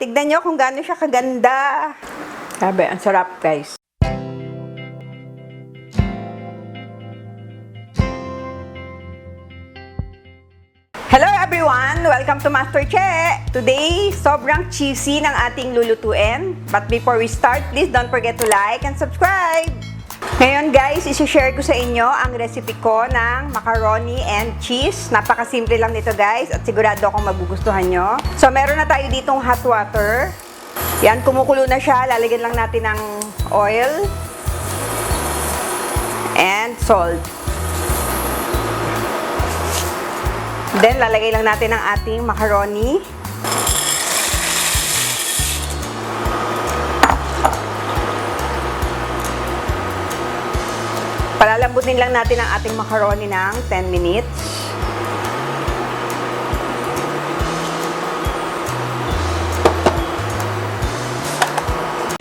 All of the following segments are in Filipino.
Tignan nyo kung gaano siya kaganda. Sabi, ang sarap guys. Hello everyone! Welcome to MasterChe! Today, sobrang cheesy ng ating lulutuin. But before we start, please don't forget to like and subscribe! Ngayon guys, isi-share ko sa inyo ang recipe ko ng macaroni and cheese. Napakasimple lang nito guys at sigurado akong magugustuhan nyo. So meron na tayo ditong hot water. Yan, kumukulo na siya. Lalagyan lang natin ng oil and salt. Then lalagay lang natin ang ating macaroni. Palalambutin lang natin ang ating macaroni ng 10 minutes.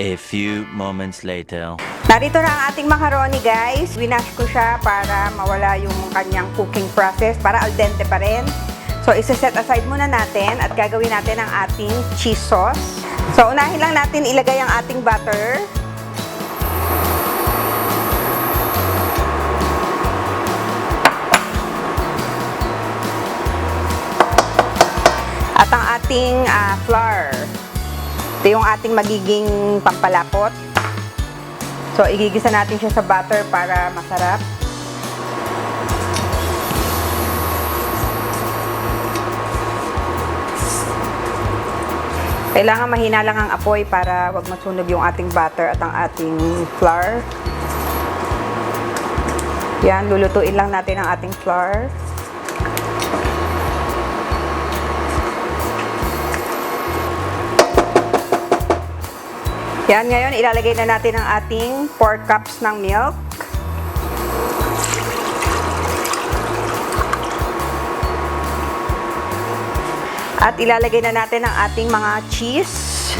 A few moments later. Narito na ang ating macaroni guys. Winash ko siya para mawala yung kanyang cooking process, para al dente pa rin. So, isa-set aside muna natin at gagawin natin ang ating cheese sauce. So, unahin lang natin ilagay ang ating butter. At ang ating flour. Ito yung ating magiging pampalapot. So, igigisa natin siya sa butter para masarap. Kailangan mahina lang ang apoy para wag masunog yung ating butter at ang ating flour. Yan, lulutuin lang natin ang ating flour. Yan, ngayon ilalagay na natin ang ating 4 cups ng milk. At ilalagay na natin ang ating mga cheese.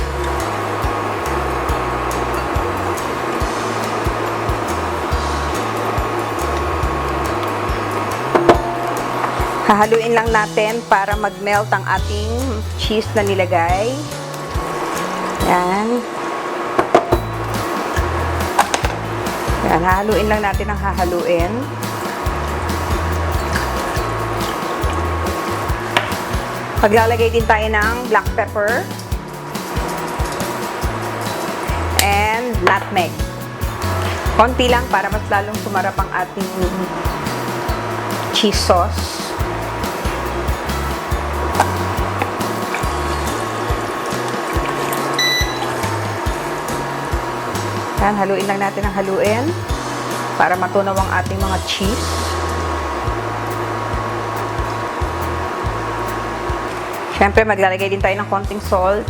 Hahaluin lang natin para mag-melt ang ating cheese na nilagay. Yan. Yan, hahaluin lang natin ang hahaluin. Maglalagay din tayo ng black pepper and nutmeg. Konti lang para mas lalong sumarap ang ating cheese sauce. Yan, haluin lang natin ang haluin para matunaw ang ating mga cheese. Siyempre, maglalagay din tayo ng konting salt.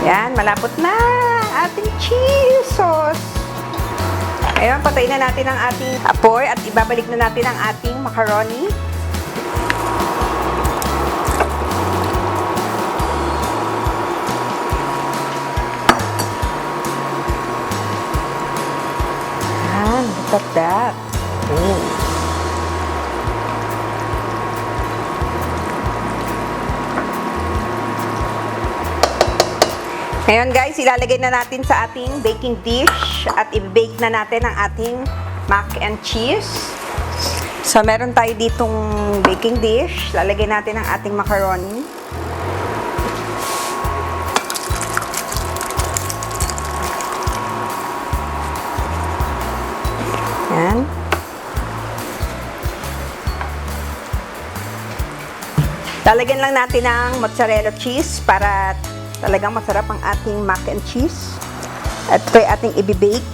Yan, malapot na ating cheese sauce. Ngayon, patayin na natin ang ating apoy at ibabalik na natin ang ating macaroni. Yan, look at that. Oh. Ngayon guys, ilalagay na natin sa ating baking dish at i-bake na natin ang ating mac and cheese. So meron tayo ditong baking dish. Lalagay natin ang ating macaroni. Lalagyan lang natin ng mozzarella cheese para talagang masarap ang ating mac and cheese. At ito ay ating i-bake.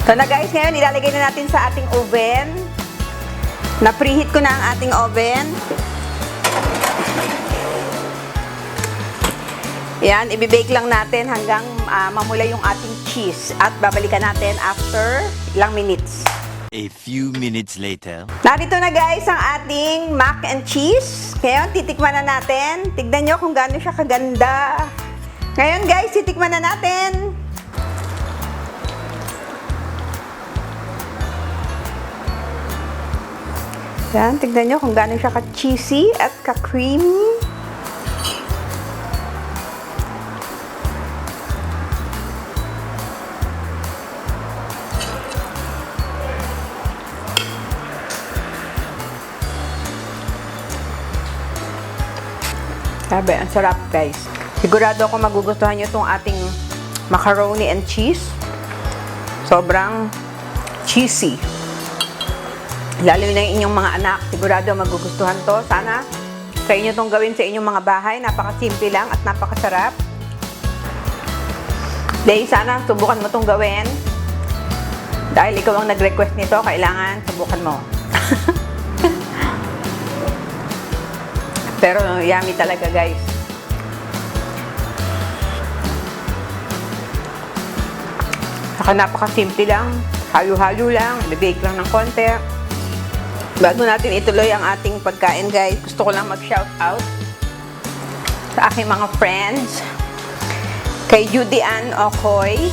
So na guys, ngayon ilalagay na natin sa ating oven. Na-preheat ko na ang ating oven. Yan, i-bake lang natin hanggang mamula yung ating cheese. At babalikan natin after ilang minutes. A few minutes later. Narito na guys ang ating mac and cheese. Ngayon, titikman na natin. Tignan nyo kung gaano siya kaganda. Ngayon guys, titikman na natin. Yan, tignan nyo kung gaano siya ka-cheesy at ka-creamy. Sabi, ang sarap guys. Sigurado ako magugustuhan nyo itong ating macaroni and cheese. Sobrang cheesy. Lalo na yung inyong mga anak, sigurado magugustuhan to. Sana try nyo itong gawin sa inyong mga bahay. Napakasimple lang at napakasarap. Dahil sana subukan mo itong gawin. Dahil ikaw ang nag-request nito, kailangan subukan mo. Pero yummy talaga guys. Saka napakasimple lang. Halo-halo lang. Bibake lang ng konti. Bago natin ituloy ang ating pagkain guys, gusto ko lang mag-shout out sa aking mga friends. Kay Judy Ann Okoy,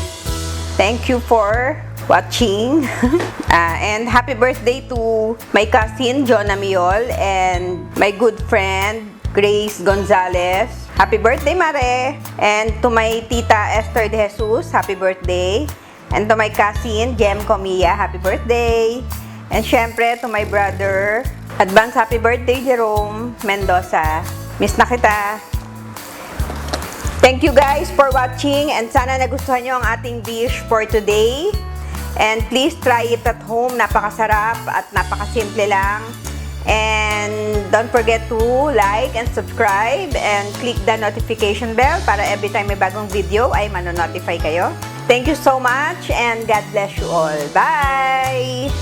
thank you for watching. And happy birthday to my cousin Jonah Miol and my good friend Grace Gonzalez. Happy birthday Mare! And to my tita Esther De Jesus, happy birthday. And to my cousin Jem Comia, happy birthday. And syempre, to my brother, advance happy birthday, Jerome Mendoza. Miss na kita. Thank you guys for watching and sana nagustuhan nyo ang ating dish for today. And please try it at home. Napakasarap at napakasimple lang. And don't forget to like and subscribe and click the notification bell para every time may bagong video ay manonotify kayo. Thank you so much and God bless you all. Bye!